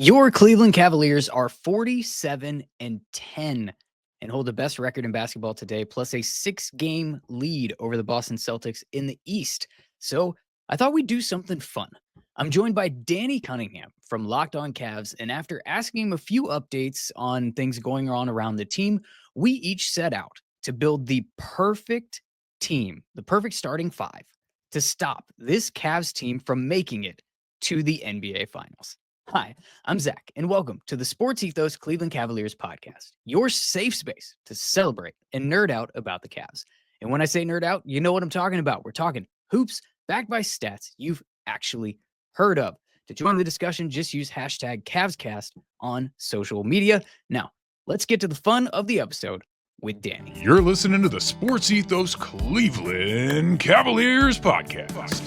Your Cleveland Cavaliers are 47-10 and hold the best record in basketball today, plus a 6-game lead over the Boston Celtics in the East. So I thought we'd do something fun. I'm joined by Danny Cunningham from LockedOn Cavs, and after asking him a few updates on things going on around the team, we each set out to build the perfect team, the perfect starting five, to stop this Cavs team from making it to the NBA Finals. Hi, I'm Zach, and welcome to the Sports Ethos Cleveland Cavaliers podcast, your safe space to celebrate and nerd out about the Cavs. And when I say nerd out, you know what I'm talking about. We're talking hoops backed by stats you've actually heard of. To join the discussion, just use hashtag CavsCast on social media. Now, let's get to the fun of the episode with Danny. You're listening to the Sports Ethos Cleveland Cavaliers podcast.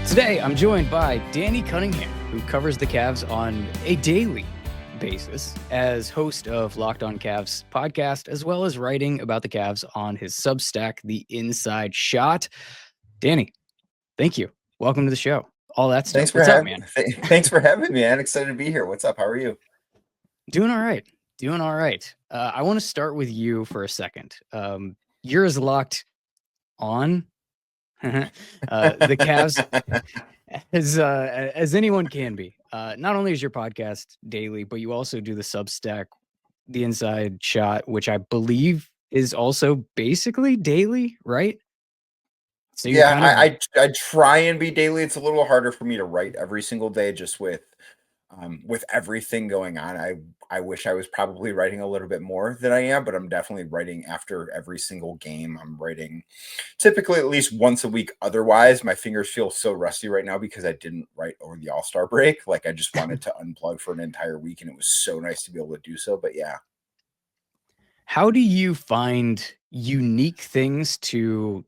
Today, I'm joined by Danny Cunningham, who covers the Cavs on a daily basis as host of LockedOn Cavs podcast, as well as writing about the Cavs on his Substack, The Inside Shot. Danny, thank you. Welcome to the show. All that stuff. Thanks for having me, man. Excited to be here. What's up? How are you? Doing all right. I want to start with you for a second. You're as locked on the Cavs as anyone can be. Not only is your podcast daily, but you also do the Substack, The Inside Shot, which I believe is also basically daily, right? So I try and be daily. It's a little harder for me to write every single day, just with everything going on. I wish I was probably writing a little bit more than I am, but I'm definitely writing after every single game. I'm writing typically at least once a week. Otherwise, my fingers feel so rusty right now because I didn't write over the All-Star break. Like, I just wanted to unplug for an entire week, and it was so nice to be able to do so. But yeah. How do you find unique things to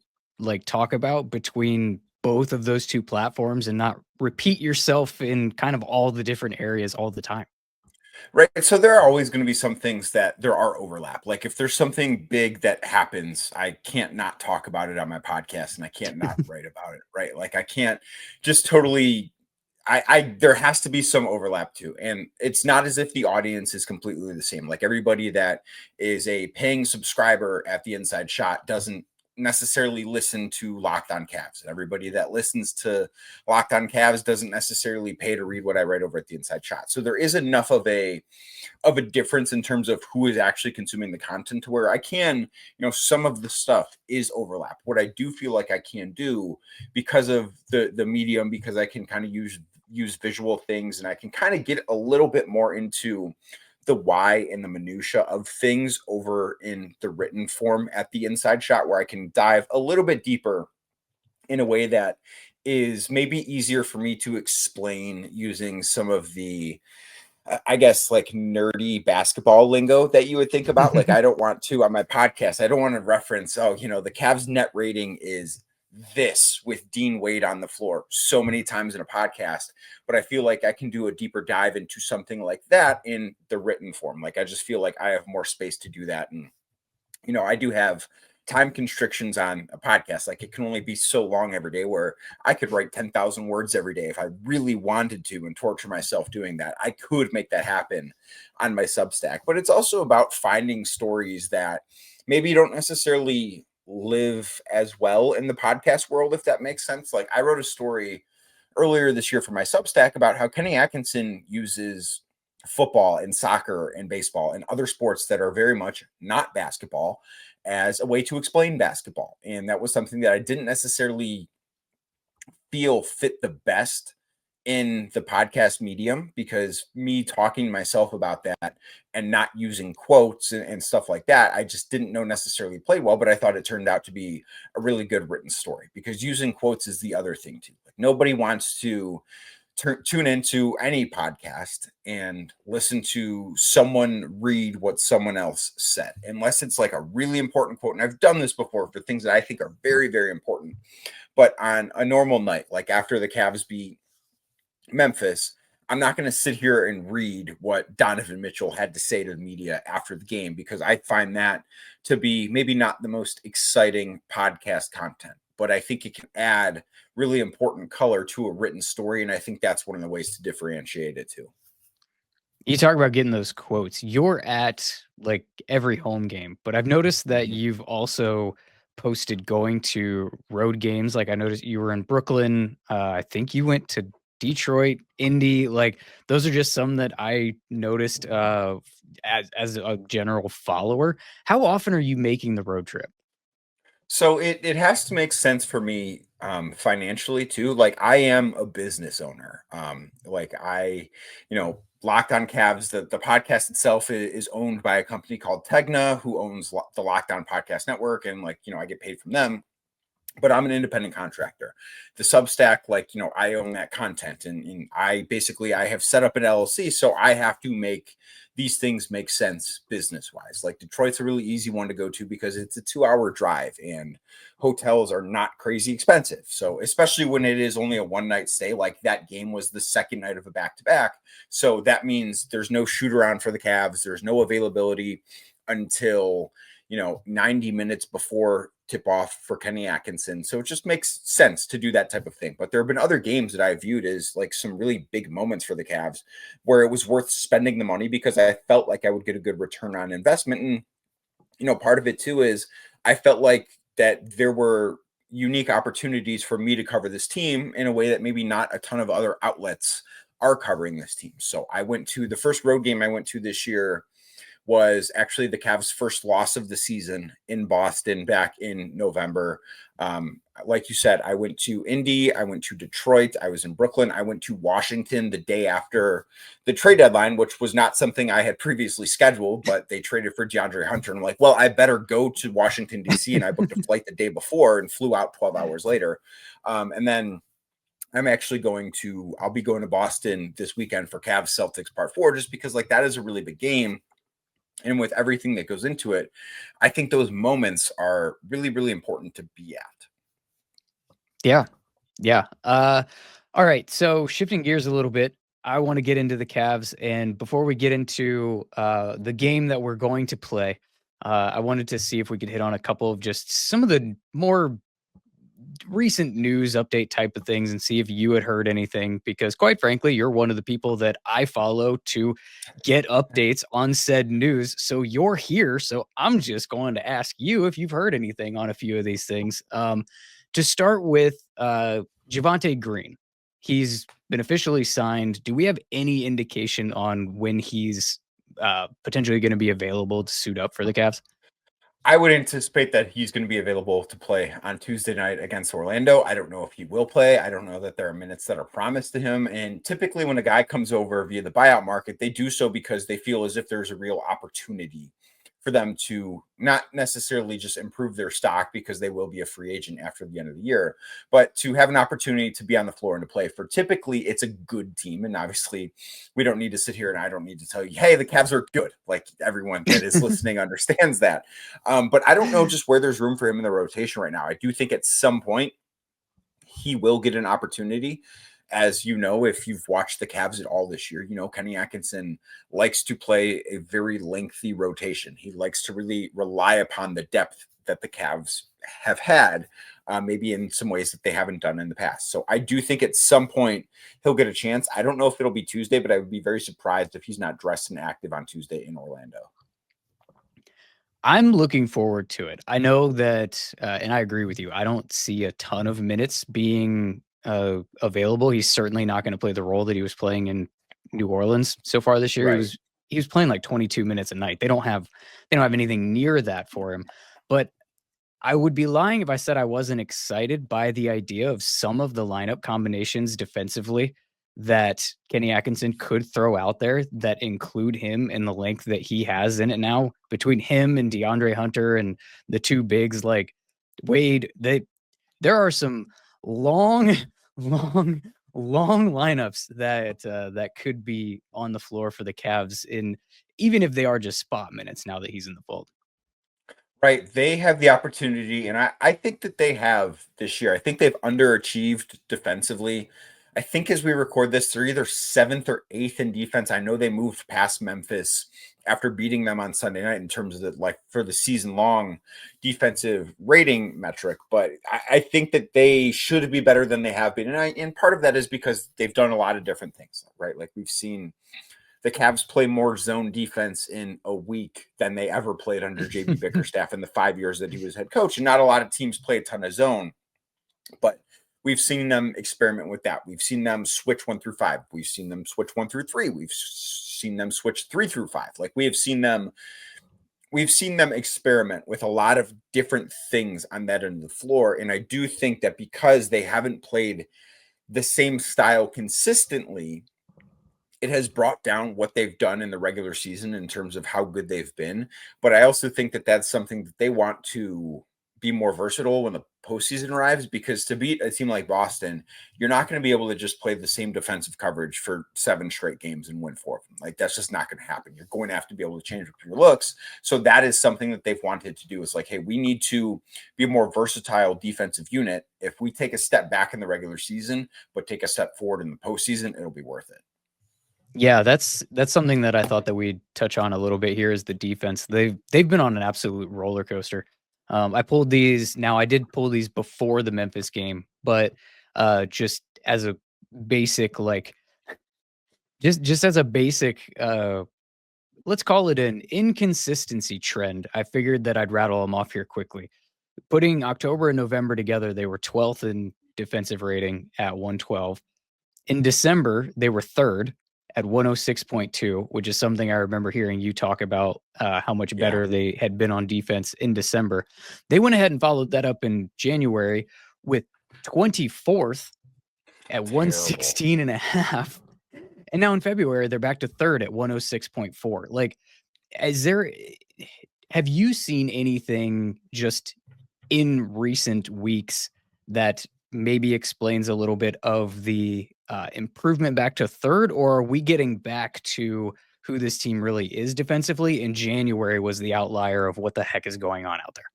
talk about between both of those two platforms and not repeat yourself in kind of all the different areas all the time? Right. So there are always going to be some things that there are overlap. Like, if there's something big that happens, I can't not talk about it on my podcast, and I can't not write about it. Right. Like, I can't just totally, there has to be some overlap too. And it's not as if the audience is completely the same. Like, everybody that is a paying subscriber at the Inside Shot doesn't necessarily listen to LockedOn Cavs. Everybody that listens to LockedOn Cavs doesn't necessarily pay to read what I write over at the Inside Shot. So there is enough of a difference in terms of who is actually consuming the content to where I can, some of the stuff is overlap. What I do feel like I can do because of the medium, because I can kind of use visual things, and I can kind of get a little bit more into the why and the minutia of things over in the written form at the Inside Shot, where I can dive a little bit deeper in a way that is maybe easier for me to explain using some of the, I guess, like, nerdy basketball lingo that you would think about. Like, I don't want to, on my podcast, I don't want to reference, the Cavs net rating is this with Dean Wade on the floor so many times in a podcast, but I feel like I can do a deeper dive into something like that in the written form. Like, I just feel like I have more space to do that. And, I do have time constrictions on a podcast. Like, it can only be so long every day, where I could write 10,000 words every day if I really wanted to and torture myself doing that. I could make that happen on my Substack, but it's also about finding stories that maybe you don't necessarily live as well in the podcast world, if that makes sense. Like, I wrote a story earlier this year for my Substack about how Kenny Atkinson uses football and soccer and baseball and other sports that are very much not basketball as a way to explain basketball. And that was something that I didn't necessarily feel fit the best in the podcast medium, because me talking to myself about that and not using quotes and stuff like that, I just didn't know necessarily played well, but I thought it turned out to be a really good written story, because using quotes is the other thing too. Like, nobody wants to tune into any podcast and listen to someone read what someone else said, unless it's like a really important quote. And I've done this before for things that I think are very, very important. But on a normal night, like after the Cavs beat Memphis, I'm not going to sit here and read what Donovan Mitchell had to say to the media after the game, because I find that to be maybe not the most exciting podcast content. but I think it can add really important color to a written story. And I think that's one of the ways to differentiate it too. You talk about getting those quotes. You're at like every home game, but I've noticed that Mhm. you've also posted going to road games. Like I noticed you were in Brooklyn. I think you went to Detroit, Indy. Like those are just some that I noticed as a general follower. How often are you making the road trip? So it has to make sense for me financially too. Like I am a business owner. Like I, LockedOn Cavs, the podcast itself is owned by a company called Tegna, who owns the Lockdown Podcast Network, and I get paid from them, but I'm an independent contractor. The Substack, I own that content, and I have set up an LLC, so I have to make these things make sense business wise. Like Detroit's a really easy one to go to because it's a 2 hour drive, and hotels are not crazy expensive. So especially when it is only a one night stay, like that game was the second night of a back to back. So that means there's no shoot around for the Cavs. There's no availability until 90 minutes before tip off for Kenny Atkinson. So it just makes sense to do that type of thing. But there have been other games that I viewed as like some really big moments for the Cavs where it was worth spending the money because I felt like I would get a good return on investment. And, part of it too is I felt like that there were unique opportunities for me to cover this team in a way that maybe not a ton of other outlets are covering this team. So I went to the first road game I went to this year was actually the Cavs' first loss of the season in Boston back in November. Like you said, I went to Indy, I went to Detroit, I was in Brooklyn, I went to Washington the day after the trade deadline, which was not something I had previously scheduled, but they traded for DeAndre Hunter. And I'm like, well, I better go to Washington, D.C. And I booked a flight the day before and flew out 12 hours later. And then I'll be going to Boston this weekend for Cavs Celtics Part 4, just because that is a really big game. And with everything that goes into it, I think those moments are really, really important to be at. Yeah. Yeah. All right. So shifting gears a little bit, I want to get into the Cavs. And before we get into the game that we're going to play, I wanted to see if we could hit on a couple of just some of the more recent news update type of things and see if you had heard anything, because quite frankly, you're one of the people that I follow to get updates on said news. So you're here. So I'm just going to ask you if you've heard anything on a few of these things. To start with, Javonte Greene. He's been officially signed. Do we have any indication on when he's potentially going to be available to suit up for the Cavs? I would anticipate that he's going to be available to play on Tuesday night against Orlando. I don't know if he will play. I don't know that there are minutes that are promised to him. And typically, when a guy comes over via the buyout market, they do so because they feel as if there's a real opportunity for them to not necessarily just improve their stock because they will be a free agent after the end of the year, but to have an opportunity to be on the floor and to play for. Typically, it's a good team. And obviously, we don't need to sit here and I don't need to tell you, hey, the Cavs are good. Like everyone that is listening understands that. But I don't know just where there's room for him in the rotation right now. I do think at some point he will get an opportunity. As you know, if you've watched the Cavs at all this year, Kenny Atkinson likes to play a very lengthy rotation. He likes to really rely upon the depth that the Cavs have had, maybe in some ways that they haven't done in the past. So I do think at some point he'll get a chance. I don't know if it'll be Tuesday, but I would be very surprised if he's not dressed and active on Tuesday in Orlando. I'm looking forward to it. I know that, and I agree with you. I don't see a ton of minutes being available. He's certainly not going to play the role that he was playing in New Orleans so far this year. Right. He was playing like 22 minutes a night. They don't have anything near that for him. But I would be lying if I said I wasn't excited by the idea of some of the lineup combinations defensively that Kenny Atkinson could throw out there that include him in the length that he has in it now, between him and DeAndre Hunter and the two bigs like Wade. There are some long, long, long lineups that could be on the floor for the Cavs, in even if they are just spot minutes now that he's in the fold. Right. They have the opportunity, and I think that they have this year. I think they've underachieved defensively. I think as we record this, they're either 7th or 8th in defense. I know they moved past Memphis after beating them on Sunday night in terms of for the season long defensive rating metric, but I think that they should be better than they have been. And part of that is because they've done a lot of different things, right? Like we've seen the Cavs play more zone defense in a week than they ever played under JB Bickerstaff in the 5 years that he was head coach. And not a lot of teams play a ton of zone, but we've seen them experiment with that. We've seen them switch 1 through 5. We've seen them switch 1 through 3. We've seen them switch 3 through 5. Like we've seen them experiment with a lot of different things on that end of the floor. And I do think that because they haven't played the same style consistently, it has brought down what they've done in the regular season in terms of how good they've been. But I also think that that's something that they want to be more versatile when the postseason arrives, because to beat a team like Boston, you're not going to be able to just play the same defensive coverage for 7 straight games and win 4 of them. Like that's just not going to happen. You're going to have to be able to change up your looks. So that is something that they've wanted to do. Is like, hey, we need to be a more versatile defensive unit. If we take a step back in the regular season, but take a step forward in the postseason, it'll be worth it. Yeah, that's something that I thought that we'd touch on a little bit here is the defense. They've been on an absolute roller coaster. I pulled these. Now I did pull these before the Memphis game, but just as a basic, like just as a basic, let's call it an inconsistency trend. I figured that I'd rattle them off here quickly. Putting October and November together, they were 12th in defensive rating at 112. In December, they were 3rd at 106.2, which is something I remember hearing you talk about, how much better they had been on defense in December. They went ahead and followed that up in January with 24th at 116.5. And now in February, they're back to 3rd at 106.4. Like, have you seen anything just in recent weeks that maybe explains a little bit of the improvement back to 3rd, or are we getting back to who this team really is defensively? And January was the outlier of what the heck is going on out there.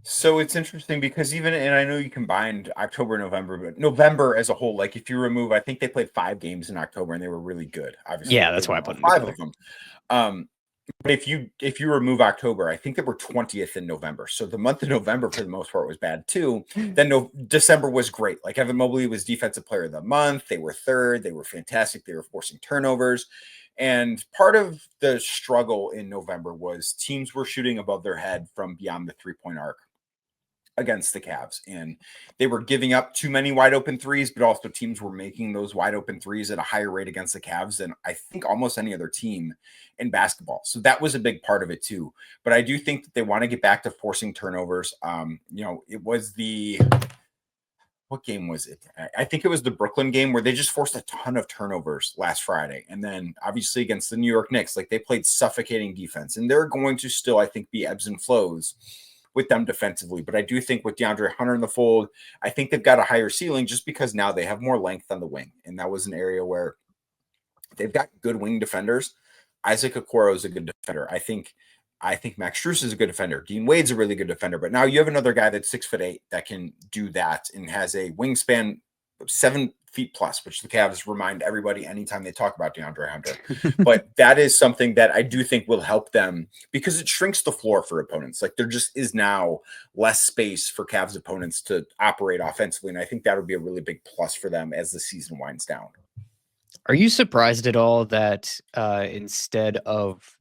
So it's interesting because and I know you combined October and November, but November as a whole, like if you remove, I think they played 5 games in October and they were really good. Obviously, Yeah, that's why I put them 5 together. of them. But if you remove October, I think they were 20th in November. So the month of November, for the most part, was bad too. Then December was great. Like Evan Mobley was Defensive Player of the Month. They were 3rd. They were fantastic. They were forcing turnovers. And part of the struggle in November was teams were shooting above their head from beyond the 3-point arc against the Cavs, and they were giving up too many wide open threes, but also teams were making those wide open threes at a higher rate against the Cavs than I think almost any other team in basketball. So that was a big part of it too. But I do think that they want to get back to forcing turnovers. It was what game was it? I think it was the Brooklyn game where they just forced a ton of turnovers last Friday. And then obviously against the New York Knicks, like they played suffocating defense, and they're going to still, I think, be ebbs and flows with them defensively. But I do think with DeAndre Hunter in the fold, I think they've got a higher ceiling just because now they have more length on the wing. And that was an area where they've got good wing defenders. Isaac Okoro is a good defender. I think Max Strus is a good defender. Dean Wade's a really good defender. But now you have another guy that's 6'8" that can do that and has a wingspan of 7 feet plus, which the Cavs remind everybody anytime they talk about DeAndre Hunter. But that is something that I do think will help them because it shrinks the floor for opponents. Like there just is now less space for Cavs opponents to operate offensively. And I think that would be a really big plus for them as the season winds down. Are you surprised at all that instead of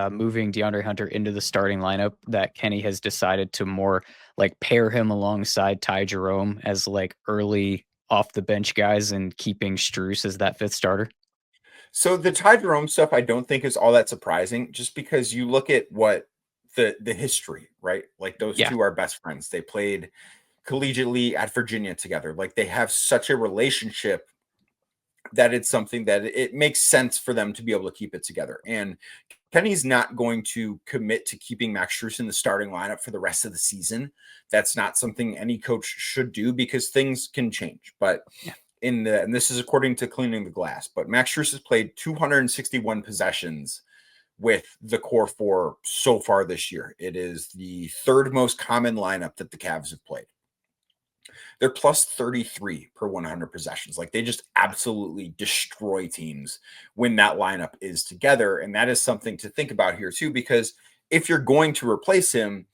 moving DeAndre Hunter into the starting lineup, that Kenny has decided to more like pair him alongside Ty Jerome as like early off the bench guys and keeping Strus as that 5th starter? So the Ty Jerome stuff, I don't think is all that surprising, just because you look at what the history, right? Like those two are best friends. They played collegiately at Virginia together. Like they have such a relationship that it's something that it makes sense for them to be able to keep it together. And Kenny's not going to commit to keeping Max Strus in the starting lineup for the rest of the season. That's not something any coach should do because things can change. But and this is according to Cleaning the Glass, but Max Strus has played 261 possessions with the core 4 so far this year. It is the 3rd most common lineup that the Cavs have played. they're plus 33 per 100 possessions. Like they just absolutely destroy teams when that lineup is together. And that is something to think about here too, because if you're going to replace him,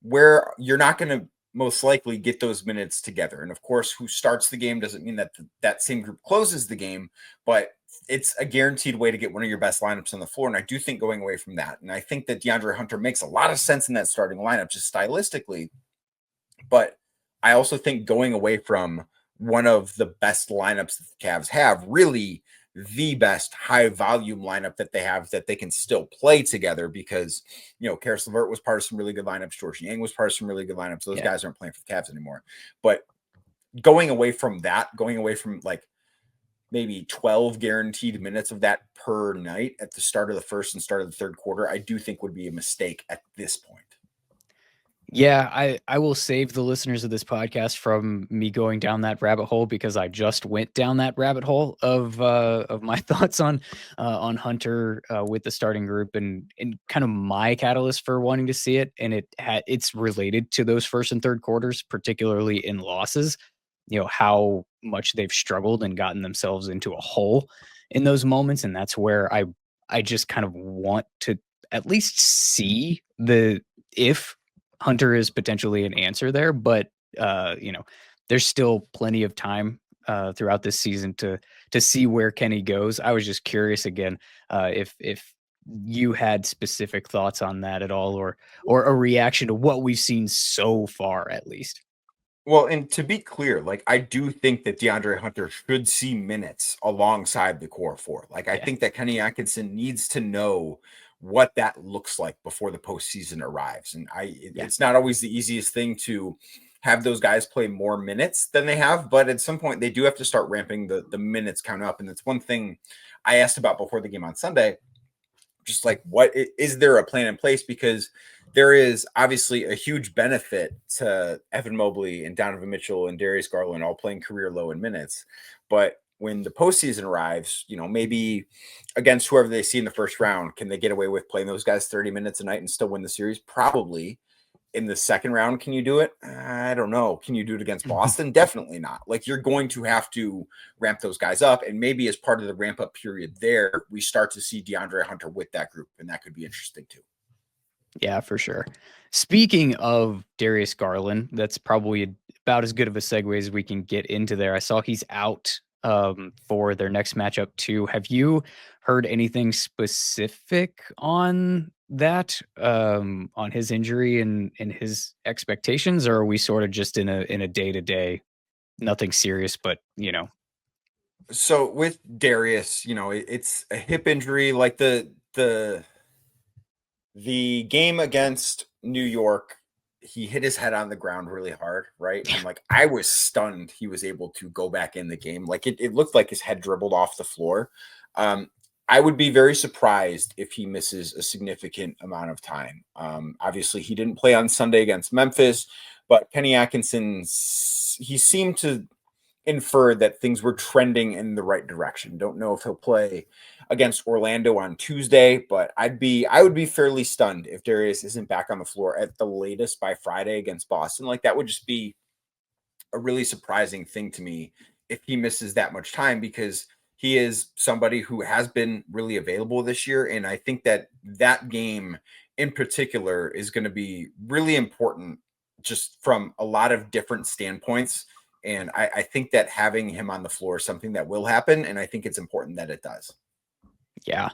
where you're not going to most likely get those minutes together. And of course, who starts the game doesn't mean that that same group closes the game, but it's a guaranteed way to get one of your best lineups on the floor. And I do think going away from that, and I think that DeAndre Hunter makes a lot of sense in that starting lineup, just stylistically. But I also think going away from one of the best lineups that the Cavs have, really the best high volume lineup that they have, that they can still play together, because, you know, Karis LeVert was part of some really good lineups. George Niang was part of some really good lineups. Those guys aren't playing for the Cavs anymore. But going away from that, going away from like maybe 12 guaranteed minutes of that per night at the start of the first and start of the third quarter, I do think would be a mistake at this point. Yeah, I will save the listeners of this podcast from me going down that rabbit hole, because I just went down that rabbit hole of my thoughts on Hunter with the starting group, and kind of my catalyst for wanting to see it, and it's related to those first and third quarters, particularly in losses. You know how much they've struggled and gotten themselves into a hole in those moments, and that's where I just kind of want to at least see if Hunter is potentially an answer there, but you know, there's still plenty of time throughout this season to see where Kenny goes. I was just curious again if you had specific thoughts on that at all, or a reaction to what we've seen so far, at least. Well, and to be clear, like I do think that DeAndre Hunter should see minutes alongside the core four. Like I think that Kenny Atkinson needs to know what that looks like before the postseason arrives. And it's not always the easiest thing to have those guys play more minutes than they have, but at some point they do have to start ramping the minutes count up. And that's one thing I asked about before the game on Sunday. Just like, what is there a plan in place? Because there is obviously a huge benefit to Evan Mobley and Donovan Mitchell and Darius Garland all playing career low in minutes. But when the postseason arrives, you know, maybe against whoever they see in the first round, can they get away with playing those guys 30 minutes a night and still win the series? Probably. In the second round, can you do it? I don't know. Can you do it against Boston? Definitely not. Like, you're going to have to ramp those guys up. And maybe as part of the ramp up period there, we start to see DeAndre Hunter with that group. And that could be interesting too. Yeah, for sure. Speaking of Darius Garland, that's probably about as good of a segue as we can get into there. I saw he's out for their next matchup too. Have you heard anything specific on that, on his injury and his expectations, or are we sort of just in a day-to-day, nothing serious, but you know? So with Darius, you know, it's a hip injury. Like the game against New York, he hit his head on the ground really hard, right? And like, I was stunned he was able to go back in the game. Like it looked like his head dribbled off the floor. I would be very surprised if he misses a significant amount of time. Obviously, he didn't play on Sunday against Memphis, but Kenny Atkinson, he seemed to infer that things were trending in the right direction. Don't know if he'll play against Orlando on Tuesday, but I would be fairly stunned if Darius isn't back on the floor at the latest by Friday against Boston. Like, that would just be a really surprising thing to me if he misses that much time, because he is somebody who has been really available this year. And I think that that game in particular is going to be really important just from a lot of different standpoints. And I think that having him on the floor is something that will happen. And I think it's important that it does. Yeah.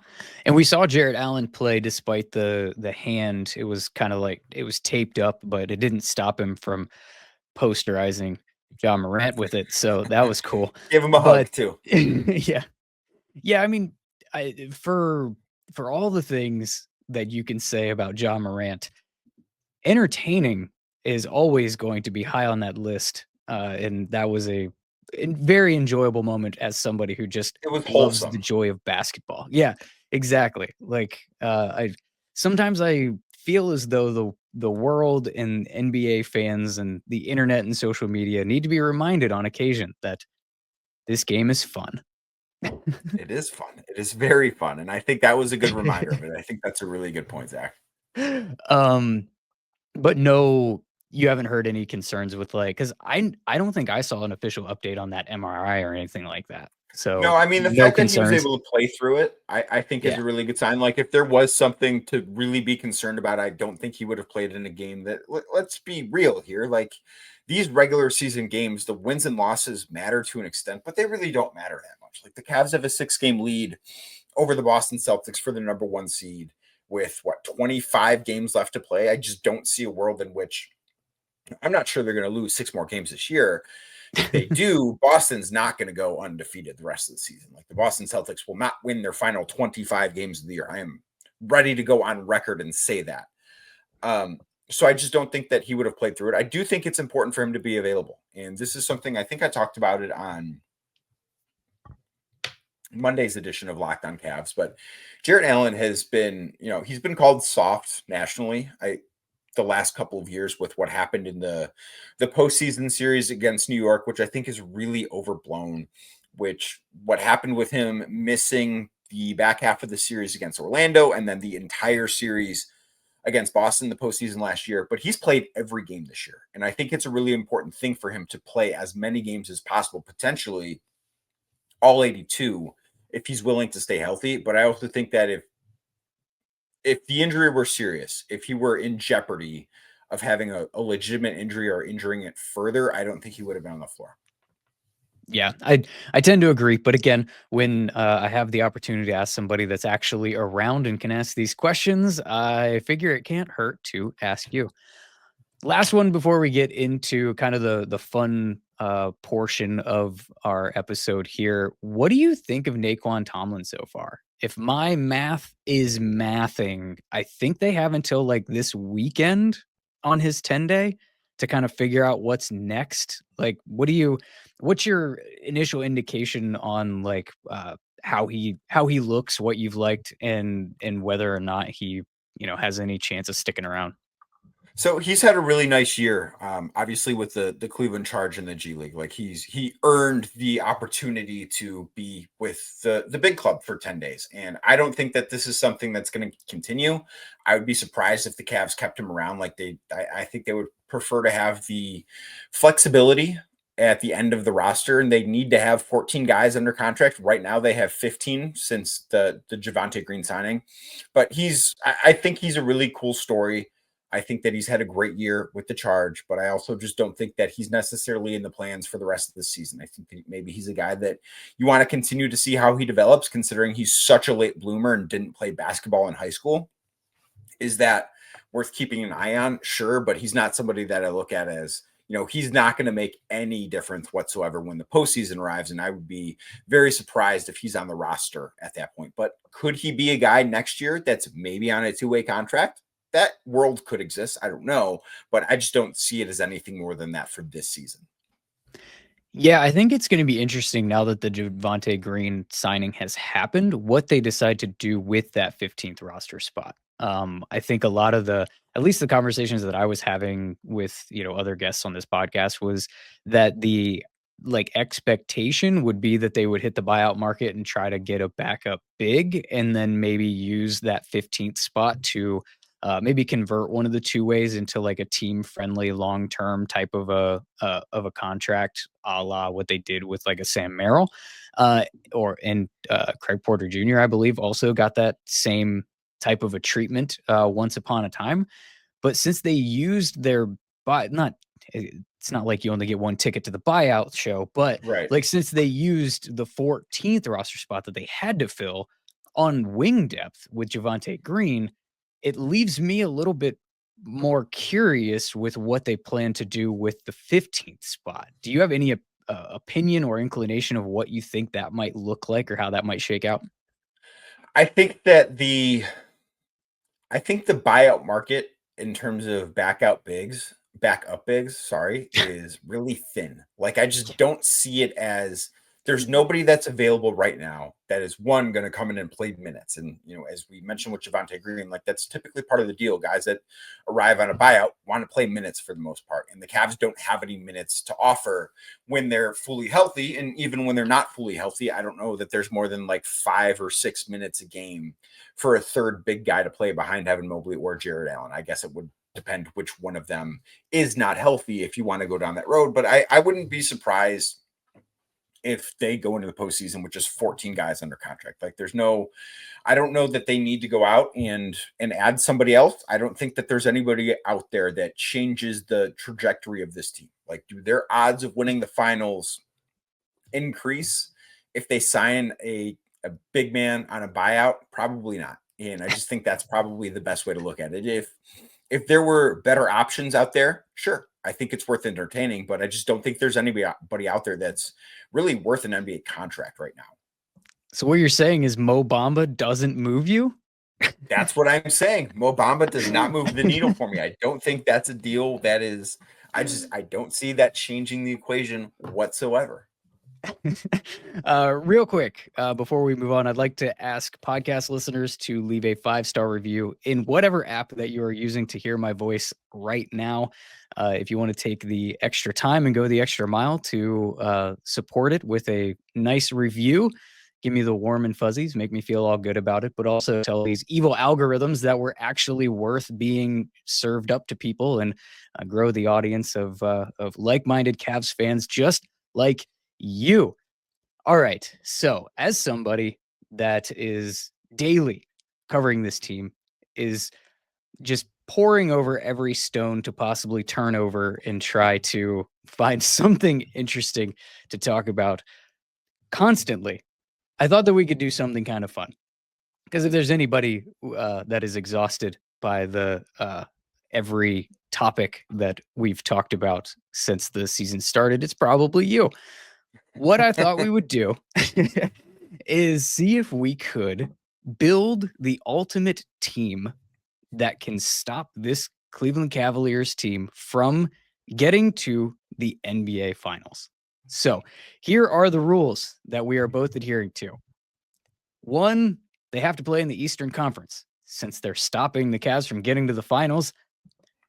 And we saw Jarrett Allen play despite the hand. It was kind of like it was taped up, but it didn't stop him from posterizing John Morant with it. So that was cool. Give him a hug too. Yeah. Yeah. I mean, for all the things that you can say about John Morant, entertaining is always going to be high on that list. And that was a very enjoyable moment as somebody who just It was loves wholesome. the joy of basketball. Yeah, exactly. Like I sometimes I feel as though the world and NBA fans and the internet and social media need to be reminded on occasion that this game is fun. It is fun. It is very fun. And I think that was a good reminder of it. I think that's a really good point, Zach. But no you haven't heard any concerns with like, because I don't think I saw an official update on that MRI or anything like that. So No, I mean, the no fact that he was concerns. able to play through it, I think is Yeah. a really good sign. Like, if there was something to really be concerned about, I don't think he would have played in a game that, let's be real here. Like, these regular season games, the wins and losses matter to an extent, but they really don't matter that much. Like, the Cavs have a 6-game lead over the Boston Celtics for the number 1 seed with 25 games left to play. I just don't see a world in which I'm not sure they're going to lose 6 more games this year. If they do, Boston's not going to go undefeated the rest of the season. Like, the Boston Celtics will not win their final 25 games of the year. I am ready to go on record and say that. So I just don't think that he would have played through it. I do think it's important for him to be available. And this is something I think I talked about it on Monday's edition of LockedOn Cavs, but Jarrett Allen has been, he's been called soft nationally. The last couple of years with what happened in the postseason series against New York, which I think is really overblown, what happened with him missing the back half of the series against Orlando and then the entire series against Boston the postseason last year. But he's played every game this year. And I think it's a really important thing for him to play as many games as possible, potentially all 82, if he's willing to stay healthy. But I also think that if the injury were serious, if he were in jeopardy of having a legitimate injury or injuring it further, I don't think he would have been on the floor. Yeah, I tend to agree. But again, when I have the opportunity to ask somebody that's actually around and can ask these questions, I figure it can't hurt to ask you. Last one before we get into kind of the fun portion of our episode here. What do you think of Nae'Qwan Tomlin so far? If my math is mathing, I think they have until like this weekend on his 10-day to kind of figure out what's next. Like, what's your initial indication on like how he looks, what you've liked, and whether or not he, has any chance of sticking around? So he's had a really nice year, obviously with the Cleveland Charge in the G League. Like, he earned the opportunity to be with the big club for 10 days. And I don't think that this is something that's going to continue. I would be surprised if the Cavs kept him around. Like, I think they would prefer to have the flexibility at the end of the roster, and they need to have 14 guys under contract. Right now they have 15 since the Javonte Greene signing. But I think he's a really cool story. I think that he's had a great year with the Charge, but I also just don't think that he's necessarily in the plans for the rest of the season. I think that maybe he's a guy that you want to continue to see how he develops, considering he's such a late bloomer and didn't play basketball in high school. Is that worth keeping an eye on? Sure, but he's not somebody that I look at as, he's not going to make any difference whatsoever when the postseason arrives, and I would be very surprised if he's on the roster at that point. But could he be a guy next year that's maybe on a 2-way contract? That world could exist. I don't know, but I just don't see it as anything more than that for this season. Yeah, I think it's going to be interesting now that the Javonte Greene signing has happened, what they decide to do with that 15th roster spot. I think a lot of at least the conversations that I was having with, other guests on this podcast was that the like expectation would be that they would hit the buyout market and try to get a backup big and then maybe use that 15th spot to maybe convert one of the 2 ways into like a team friendly long term type of a contract, a la what they did with like a Sam Merrill, and Craig Porter Jr. I believe also got that same type of a treatment once upon a time. But since they used their it's not like you only get one ticket to the buyout show, but Right. like since they used the 14th roster spot that they had to fill on wing depth with Javonte Greene, it leaves me a little bit more curious with what they plan to do with the 15th spot. Do you have any opinion or inclination of what you think that might look like or how that might shake out? I think that I think the buyout market in terms of backup bigs, sorry, is really thin. Like, I just don't see it as there's nobody that's available right now that is going to come in and play minutes. And, as we mentioned with Javonte Greene, like, that's typically part of the deal. Guys that arrive on a buyout want to play minutes for the most part. And the Cavs don't have any minutes to offer when they're fully healthy. And even when they're not fully healthy, I don't know that there's more than like 5 or 6 minutes a game for a third big guy to play behind Evan Mobley or Jarrett Allen. I guess it would depend which one of them is not healthy if you want to go down that road. But I wouldn't be surprised if they go into the postseason with just 14 guys under contract. Like I don't know that they need to go out and add somebody else. I don't think that there's anybody out there that changes the trajectory of this team. Like, do their odds of winning the finals increase if they sign a big man on a buyout? Probably not. And I just think that's probably the best way to look at it. If there were better options out there, sure, I think it's worth entertaining, but I just don't think there's anybody out there that's really worth an NBA contract right now. So what you're saying is Mo Bamba doesn't move you? That's what I'm saying. Mo Bamba does not move the needle for me. I don't think that's a deal that is, I don't see that changing the equation whatsoever. Real quick, before we move on, I'd like to ask podcast listeners to leave a 5-star review in whatever app that you are using to hear my voice right now. If you want to take the extra time and go the extra mile to support it with a nice review, give me the warm and fuzzies, make me feel all good about it, but also tell these evil algorithms that we're actually worth being served up to people and grow the audience of like-minded Cavs fans just like you. All right. So, as somebody that is daily covering this team, is just poring over every stone to possibly turn over and try to find something interesting to talk about constantly, I thought that we could do something kind of fun. Because if there's anybody that is exhausted by the every topic that we've talked about since the season started, it's probably you. What I thought we would do is see if we could build the ultimate team that can stop this Cleveland Cavaliers team from getting to the NBA Finals. So here are the rules that we are both adhering to. 1, they have to play in the Eastern Conference. Since they're stopping the Cavs from getting to the finals,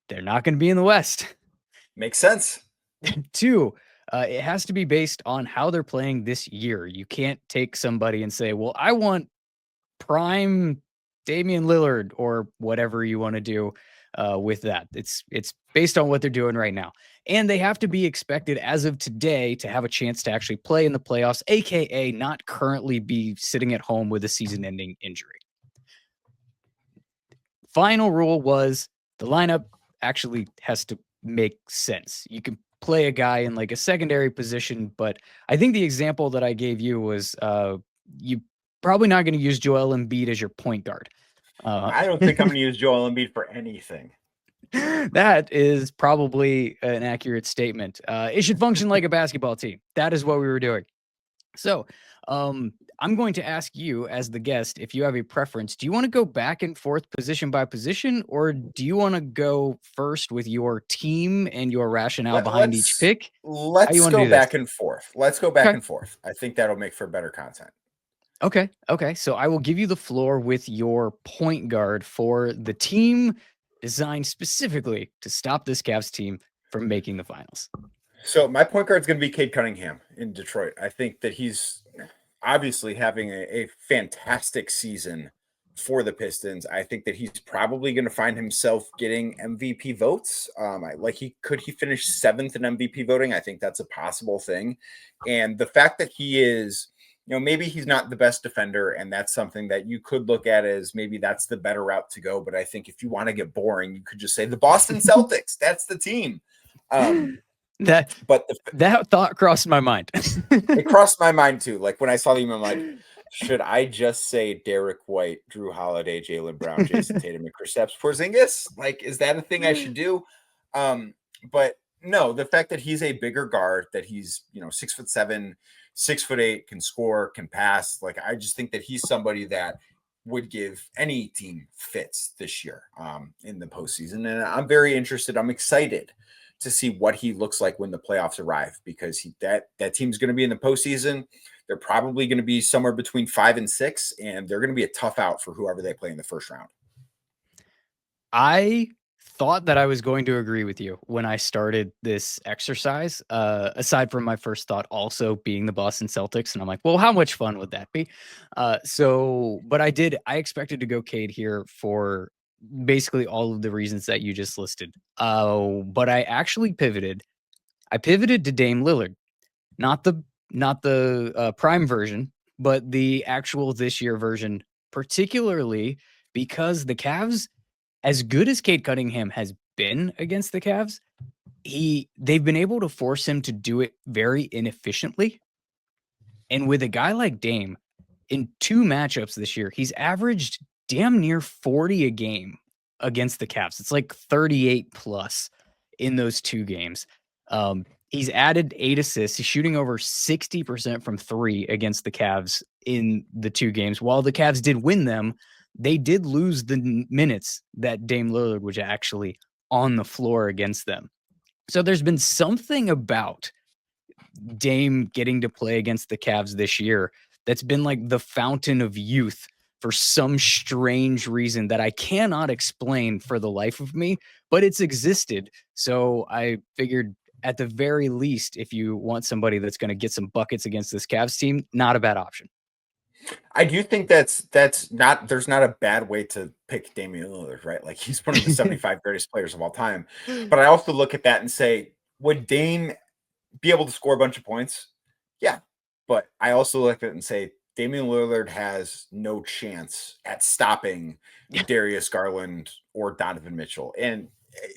they're not going to be in the West. Makes sense. 2, it has to be based on how they're playing this year. You can't take somebody and say, well, I want prime Damian Lillard or whatever you want to do with that. It's based on what they're doing right now. And they have to be expected as of today to have a chance to actually play in the playoffs, aka not currently be sitting at home with a season-ending injury. Final rule was the lineup actually has to make sense. You can play a guy in like a secondary position, but I think the example that I gave you was you probably not going to use Joel Embiid as your point guard. I don't think I'm going to use Joel Embiid for anything. That is probably an accurate statement. It should function like a basketball team. That is what we were doing. So I'm going to ask you as the guest, if you have a preference, do you want to go back and forth position by position, or do you want to go first with your team and your rationale behind each pick? Let's go back and forth. Let's go back and forth. I think that'll make for better content. Okay. So I will give you the floor with your point guard for the team designed specifically to stop this Cavs team from making the finals. So my point guard is going to be Cade Cunningham in Detroit. I think that he's obviously having a fantastic season for the Pistons. I think that he's probably going to find himself getting MVP votes. He finish 7th in MVP voting. I think that's a possible thing. And the fact that he is, maybe he's not the best defender, and that's something that you could look at as maybe that's the better route to go. But I think if you want to get boring, you could just say the Boston Celtics. That's the team. That thought crossed my mind. It crossed my mind too. Like when I saw the email, I'm like, should I just say Derek White, Drew Holiday, Jaylen Brown, Jason Tatum, and Kristaps Porzingis? Like, is that a thing I should do? But no, the fact that he's a bigger guard, that he's 6'7", 6'8", can score, can pass. Like, I just think that he's somebody that would give any team fits this year in the postseason. And I'm very interested. I'm excited to see what he looks like when the playoffs arrive, because that team's going to be in the postseason. They're probably going to be somewhere between 5 and 6, and they're going to be a tough out for whoever they play in the first round. I thought that I was going to agree with you when I started this exercise, aside from my first thought also being the Boston Celtics. And I'm like, well, how much fun would that be? But I expected to go Cade here for basically all of the reasons that you just listed. But I actually pivoted. I pivoted to Dame Lillard, not the prime version, but the actual this year version, particularly because the Cavs, as good as Cade Cunningham has been against the Cavs, they've been able to force him to do it very inefficiently. And with a guy like Dame, in 2 matchups this year, he's averaged damn near 40 a game against the Cavs. It's like 38 plus in those 2 games. He's added 8 assists. He's shooting over 60% from 3 against the Cavs in the 2 games. While the Cavs did win them, they did lose the minutes that Dame Lillard was actually on the floor against them. So there's been something about Dame getting to play against the Cavs this year that's been like the fountain of youth for some strange reason that I cannot explain for the life of me, but it's existed. So I figured at the very least, if you want somebody that's going to get some buckets against this Cavs team, not a bad option. I do think there's not a bad way to pick Damian Lillard, right? Like he's one of the 75 greatest players of all time. But I also look at that and say, would Dame be able to score a bunch of points? Yeah. But I also look at it and say, Damian Lillard has no chance at stopping Darius Garland or Donovan Mitchell. And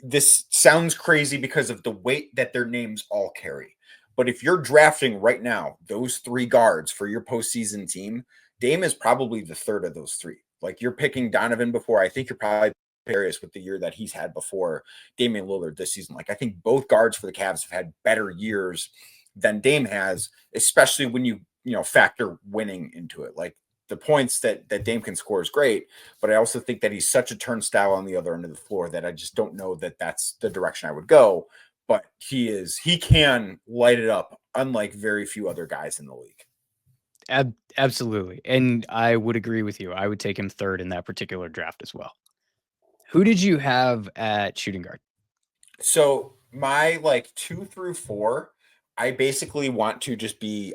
this sounds crazy because of the weight that their names all carry. But if you're drafting right now, those 3 guards for your postseason team, Dame is probably the third of those 3. Like you're picking Donovan before. I think you're probably Darius with the year that he's had before Damian Lillard this season. Like I think both guards for the Cavs have had better years than Dame has, especially when you factor winning into it. Like the points that Dame can score is great, but I also think that he's such a turnstile on the other end of the floor that I just don't know that that's the direction I would go. But he can light it up, unlike very few other guys in the league. Absolutely. And I would agree with you. I would take him third in that particular draft as well. Who did you have at shooting guard? So my 2 through 4, I basically want to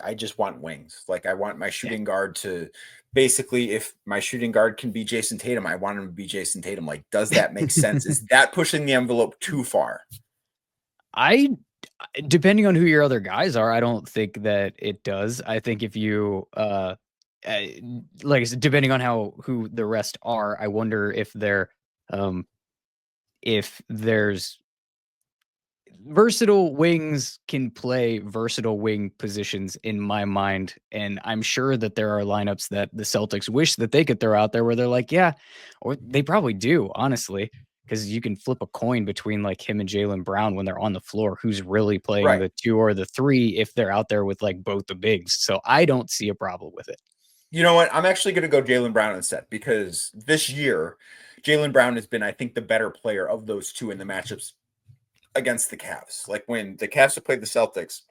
I just want wings. Like I want my shooting guard to basically, if my shooting guard can be Jason Tatum, I want him to be Jason Tatum. Like, does that make sense? Is that pushing the envelope too far? Depending on who your other guys are, I don't think that it does. I think if you, like I said, depending on who the rest are, I wonder if there's versatile wings can play versatile wing positions in my mind. And I'm sure that there are lineups that the Celtics wish that they could throw out there where they're like, yeah, or they probably do, honestly, because you can flip a coin between like him and Jaylen Brown when they're on the floor, who's really playing the 2 or the 3 if they're out there with like both the bigs. So I don't see a problem with it. You know what? I'm actually going to go Jaylen Brown instead because this year, Jaylen Brown has been, I think, the better player of those 2 in the matchups against the Cavs. Like when the Cavs have played the Celtics,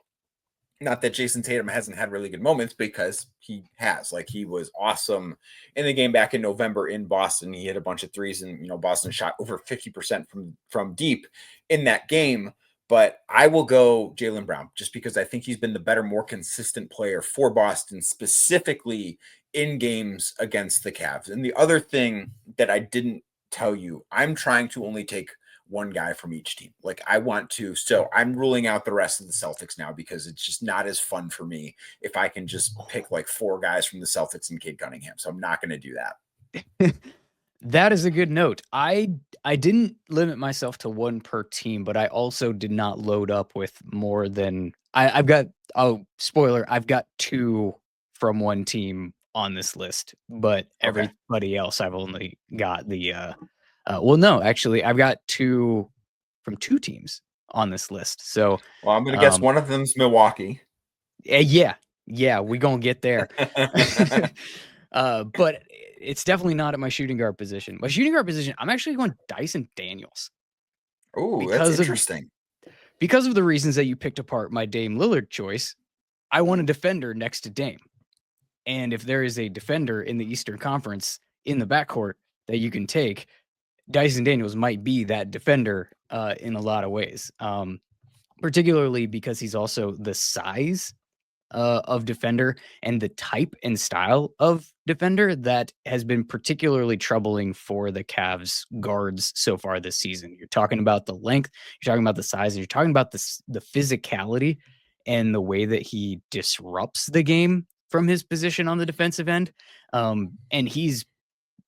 not that Jason Tatum hasn't had really good moments because he has. Like he was awesome in the game back in November in Boston. He hit a bunch of threes and Boston shot over 50% from deep in that game. But I will go Jaylen Brown just because I think he's been the better, more consistent player for Boston, specifically in games against the Cavs. And the other thing that I didn't tell you, I'm trying to only take one guy from each team. Like I want to, so I'm ruling out the rest of the Celtics now because it's just not as fun for me if I can just pick like 4 guys from the Celtics and Cade Cunningham. So I'm not going to do that. That is a good note. I didn't limit myself to 1 per team, but I also did not load up with more than I've got. Oh, spoiler! I've got 2 from 1 team on this list, but everybody else I've only got the. Well, no, actually, I've got 2 from 2 teams on this list. So, well, I'm going to guess one of them's Milwaukee. Yeah, we gonna get there. But it's definitely not at my shooting guard position. My shooting guard position, I'm actually going Dyson Daniels. Oh, that's interesting. Because of the reasons that you picked apart my Dame Lillard choice, I want a defender next to Dame. And if there is a defender in the Eastern Conference in the backcourt that you can take, Dyson Daniels might be that defender in a lot of ways, particularly because he's also the size of defender and the type and style of defender that has been particularly troubling for the Cavs guards so far this season. You're talking about the length, you're talking about the size, and you're talking about the physicality and the way that he disrupts the game from his position on the defensive end. And he's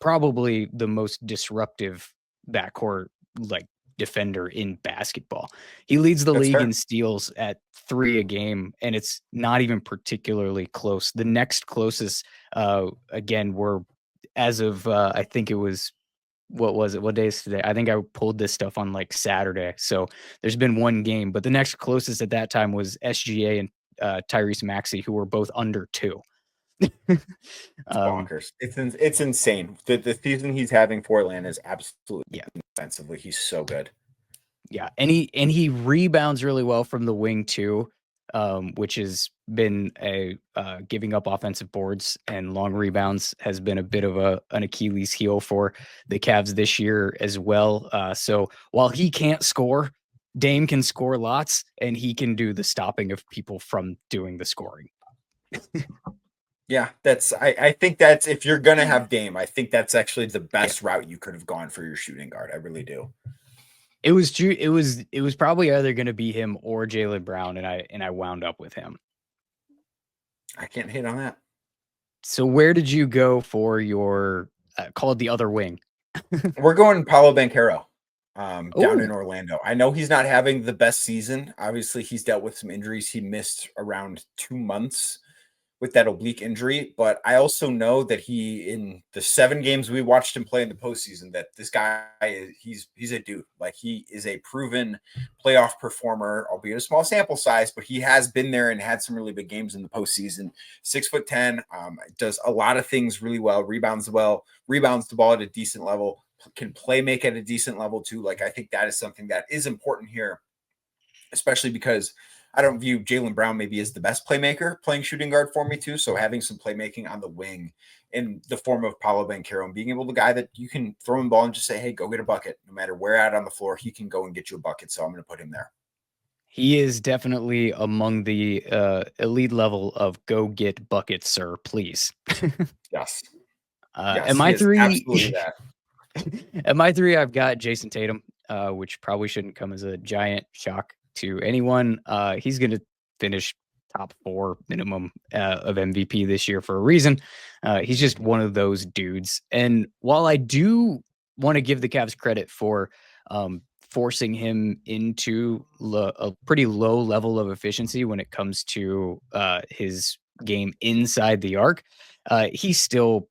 probably the most disruptive backcourt like defender in basketball. He leads the That's league fair. in steals at 3 a game, and it's not even particularly close. The next closest, again, were as of I think it was what was it? What day is today? I think I pulled this stuff on like Saturday. So there's been one game, but the next closest at that time was SGA and Tyrese Maxey, who were both under 2. It's bonkers. It's insane. The season he's having for Atlanta is absolutely Yeah. defensively. He's so good. Yeah, and he rebounds really well from the wing too, which has been a giving up offensive boards and long rebounds has been a bit of an Achilles heel for the Cavs this year as well. So while he can't score, Dame can score lots, and he can do the stopping of people from doing the scoring. Yeah, I think that's if you're gonna have Dame, I think that's actually the best route you could have gone for your shooting guard. I really do. It was true. It was probably either going to be him or Jaylen Brown, and I wound up with him. I can't hit on that. So where did you go for your called the other wing? We're going Paolo Banchero down in Ooh. Orlando. I know he's not having the best season. Obviously, he's dealt with some injuries. He missed around 2 months with that oblique injury, but I also know that he, in the 7 games we watched him play in the postseason, that this guy he's a dude. Like, he is a proven playoff performer, albeit a small sample size, but he has been there and had some really big games in the postseason. 6'10", does a lot of things really well, rebounds the ball at a decent level, can play make at a decent level too. Like, I think that is something that is important here, especially because I don't view Jaylen Brown maybe as the best playmaker playing shooting guard for me too. So having some playmaking on the wing in the form of Paolo Banchero and being able to guy that you can throw him the ball and just say, hey, go get a bucket. No matter where at on the floor, he can go and get you a bucket. So I'm going to put him there. He is definitely among the elite level of go get buckets, sir, please. Yes. At my 3, absolutely that. At my 3, I've got Jason Tatum, which probably shouldn't come as a giant shock to anyone. He's going to finish top 4 minimum of MVP this year for a reason. He's just one of those dudes. And while I do want to give the Cavs credit for forcing him into a pretty low level of efficiency when it comes to his game inside the arc, he still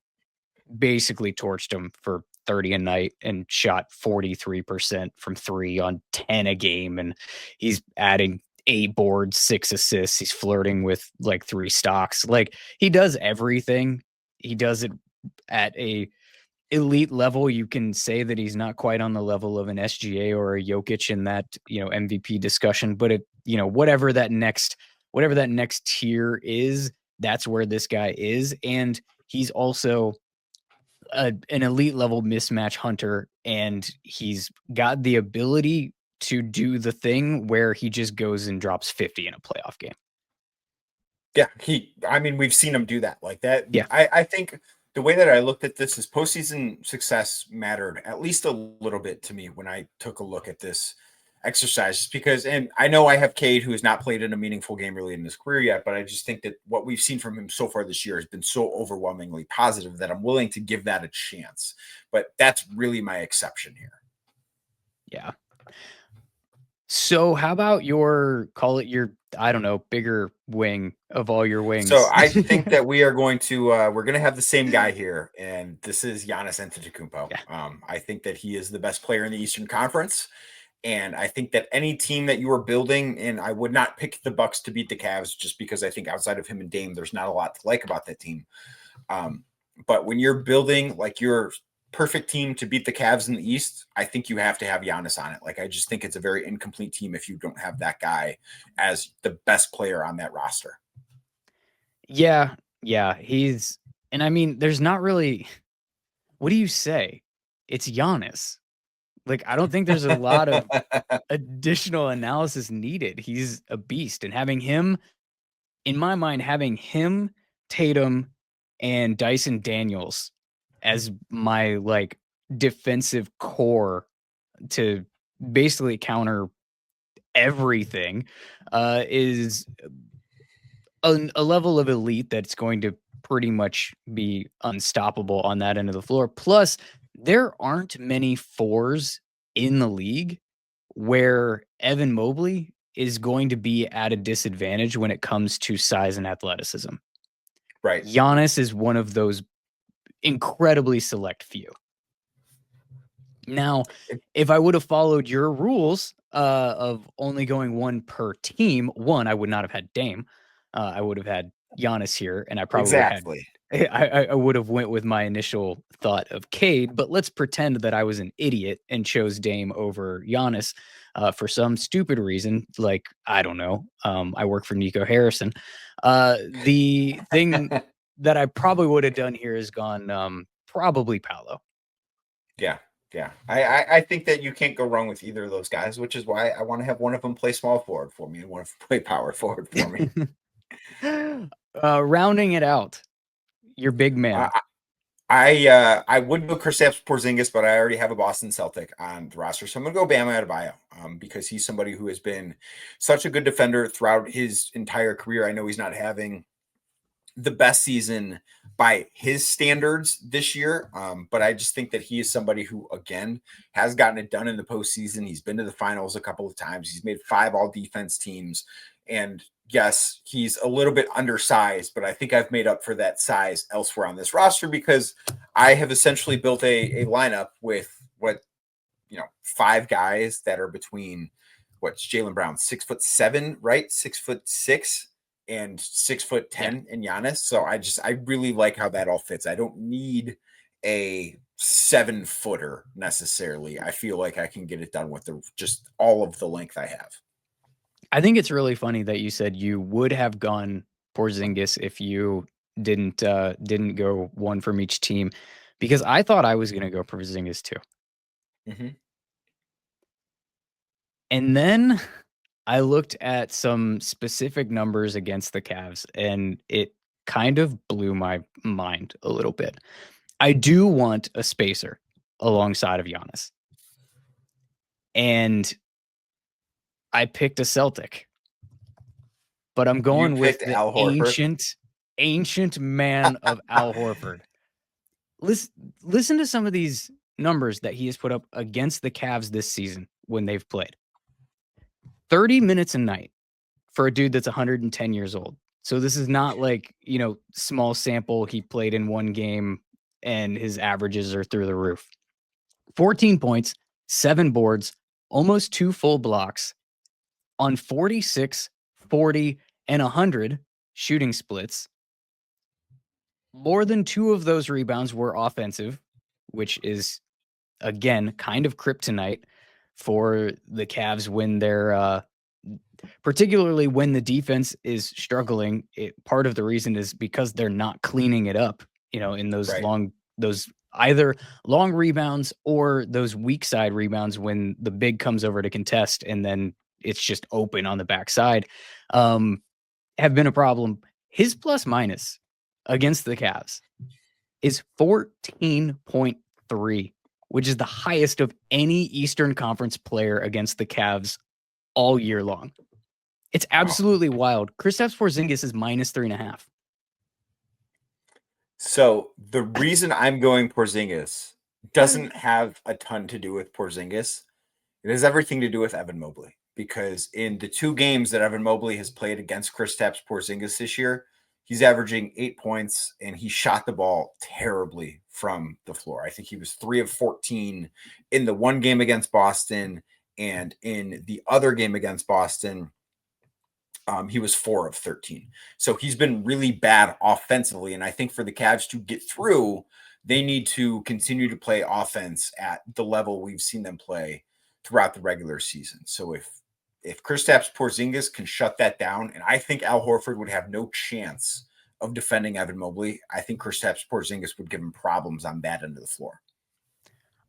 basically torched him for 30 a night and shot 43% from 3 on 10 a game. And he's adding 8 boards, 6 assists. He's flirting with like 3 stocks. Like, he does everything. He does it at a elite level. You can say that he's not quite on the level of an SGA or a Jokic in that, MVP discussion, but whatever that next tier is, that's where this guy is. And he's also an elite level mismatch hunter, and he's got the ability to do the thing where he just goes and drops 50 in a playoff game. Yeah, we've seen him do that like that. Yeah. I think the way that I looked at this is postseason success mattered at least a little bit to me when I took a look at this exercise, just because, and I know I have Cade, who has not played in a meaningful game really in his career yet, but I just think that what we've seen from him so far this year has been so overwhelmingly positive that I'm willing to give that a chance. But that's really my exception here. Yeah. So how about I don't know, bigger wing of all your wings? So I think that we are going to we're going to have the same guy here, and this is Giannis Antetokounmpo. Yeah. I think that he is the best player in the Eastern Conference. And I think that any team that you are building, and I would not pick the Bucks to beat the Cavs, just because I think outside of him and Dame, there's not a lot to like about that team. But when you're building like your perfect team to beat the Cavs in the East, I think you have to have Giannis on it. Like, I just think it's a very incomplete team if you don't have that guy as the best player on that roster. Yeah. There's not really, what do you say? It's Giannis. Like, I don't think there's a lot of additional analysis needed. He's a beast, and having him in my mind, having him, Tatum, and Dyson Daniels as my like defensive core to basically counter everything is a level of elite that's going to pretty much be unstoppable on that end of the floor. Plus, there aren't many fours in the league where Evan Mobley is going to be at a disadvantage when it comes to size and athleticism. Right. Giannis is one of those incredibly select few. Now, if I would have followed your rules of only going one per team, one, I would not have had Dame. I would have had Giannis here, and I probably Exactly. I would have went with my initial thought of Cade, but let's pretend that I was an idiot and chose Dame over Giannis for some stupid reason, like, I don't know, I work for Nico Harrison. The thing that I probably would have done here is gone probably Paolo. Yeah. Yeah. I think that you can't go wrong with either of those guys, which is why I want to have one of them play small forward for me and one of them play power forward for me. Rounding it out, your big man. I would go Kristaps Porzingis, but I already have a Boston Celtic on the roster, so I'm gonna go Bam Adebayo because he's somebody who has been such a good defender throughout his entire career. I know he's not having the best season by his standards this year, but I just think that he is somebody who, again, has gotten it done in the postseason. He's been to the finals a couple of times. He's made 5 all-defense teams, and yes, he's a little bit undersized, but I think I've made up for that size elsewhere on this roster because I have essentially built a lineup with 5 guys that are between what's Jaylen Brown, 6'7", right? 6'6" and 6'10" in Giannis. So I really like how that all fits. I don't need a 7-footer necessarily. I feel like I can get it done with just all of the length I have. I think it's really funny that you said you would have gone Porzingis if you didn't go one from each team, because I thought I was going to go Porzingis too. Mm-hmm. And then I looked at some specific numbers against the Cavs, and it kind of blew my mind a little bit. I do want a spacer alongside of Giannis. And I picked a Celtic. But I'm going with the Al Horford. ancient man of Al Horford. Listen to some of these numbers that he has put up against the Cavs this season when they've played. 30 minutes a night for a dude that's 110 years old. So this is not like, small sample. He played in one game and his averages are through the roof. 14 points, 7 boards, almost 2 full blocks on 46, 40, and 100 shooting splits. More than 2 of those rebounds were offensive, which is, again, kind of kryptonite for the Cavs when they're particularly when the defense is struggling. Part of the reason is because they're not cleaning it up, in those those either long rebounds or those weak side rebounds when the big comes over to contest and then it's just open on the backside, have been a problem. His plus minus against the Cavs is 14.3, which is the highest of any Eastern Conference player against the Cavs all year long. It's absolutely wild. Kristaps Porzingis is minus 3.5. So the reason I'm going Porzingis doesn't have a ton to do with Porzingis. It has everything to do with Evan Mobley, because in the 2 games that Evan Mobley has played against Kristaps Porzingis this year, he's averaging 8 points and he shot the ball terribly from the floor. I think he was 3 of 14 in the one game against Boston, and in the other game against Boston, he was 4 of 13. So he's been really bad offensively. And I think for the Cavs to get through, they need to continue to play offense at the level we've seen them play throughout the regular season. So if Kristaps Porzingis can shut that down, and I think Al Horford would have no chance of defending Evan Mobley, I think Kristaps Porzingis would give him problems on that end of the floor.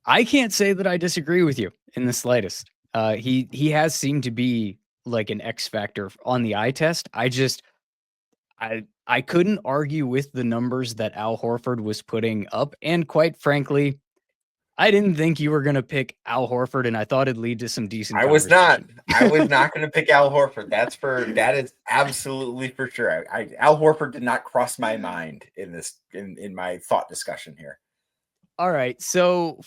I can't say that I disagree with you in the slightest. He has seemed to be like an X factor on the eye test. I couldn't argue with the numbers that Al Horford was putting up, and quite frankly, I didn't think you were gonna pick Al Horford, and I thought it'd lead to some decent I was not. conversation. I was not going to pick Al Horford. That is absolutely for sure. Al Horford did not cross my mind in my thought discussion here. All right. So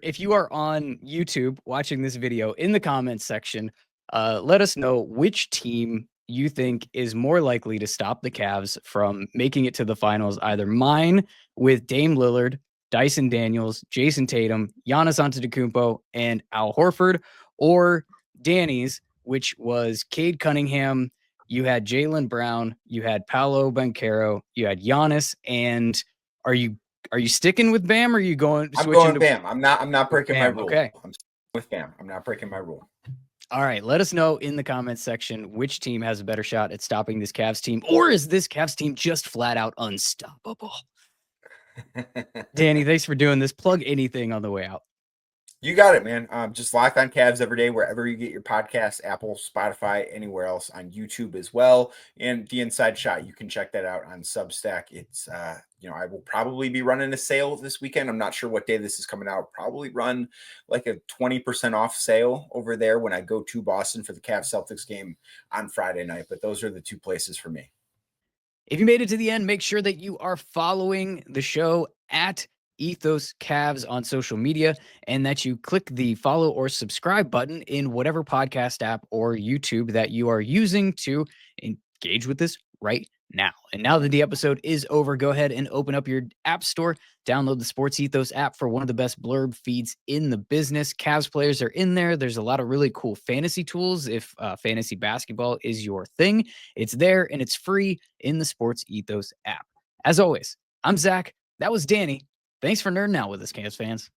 if you are on YouTube watching this video, in the comments section, let us know which team you think is more likely to stop the Cavs from making it to the finals. Either mine with Dame Lillard, Dyson Daniels, Jason Tatum, Giannis Antetokounmpo, and Al Horford, or Danny's, which was Cade Cunningham. You had Jaylen Brown, you had Paolo Banchero, you had Giannis, and are you sticking with Bam, or are you going I'm switching going to Bam. I'm not breaking my Bam? rule. Okay. I'm with Bam. I'm not breaking my rule. All right. Let us know in the comments section which team has a better shot at stopping this Cavs team, or is this Cavs team just flat out unstoppable? Danny, thanks for doing this. Plug anything on the way out. You got it, man. Just Locked On Cavs every day, wherever you get your podcasts, Apple, Spotify, anywhere else, on YouTube as well. And the Inside Shot, you can check that out on Substack. It's, I will probably be running a sale this weekend. I'm not sure what day this is coming out. Probably run like a 20% off sale over there when I go to Boston for the Cavs Celtics game on Friday night. But those are the two places for me. If you made it to the end, make sure that you are following the show at Ethos Cavs on social media, and that you click the follow or subscribe button in whatever podcast app or YouTube that you are using to engage with this right now. And now that the episode is over, go ahead and open up your app store, download the Sports Ethos app for one of the best blurb feeds in the business. Cavs players are in there. There's a lot of really cool fantasy tools. If fantasy basketball is your thing, it's there and it's free in the Sports Ethos app. As always, I'm Zach. That was Danny. Thanks for nerding out with us, Cavs fans.